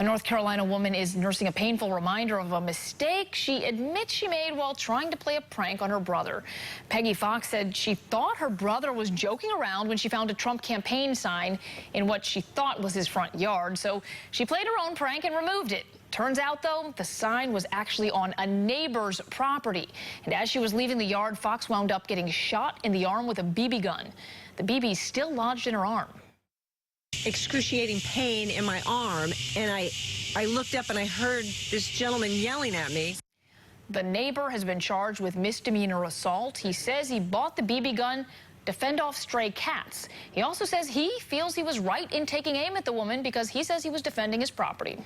A North Carolina woman is nursing a painful reminder of a mistake she admits she made while trying to play a prank on her brother. Peggy Fox said she thought her brother was joking around when she found a Trump campaign sign in what she thought was his front yard. So she played her own prank and removed it. Turns out, though, the sign was actually on a neighbor's property. And as she was leaving the yard, Fox wound up getting shot in the arm with a BB gun. The BB is still lodged in her arm. Excruciating pain in my arm, and I looked up and I heard this gentleman yelling at me. The neighbor has been charged with misdemeanor assault. He says he bought the BB gun to fend off stray cats. He also says he feels he was right in taking aim at the woman because he says he was defending his property.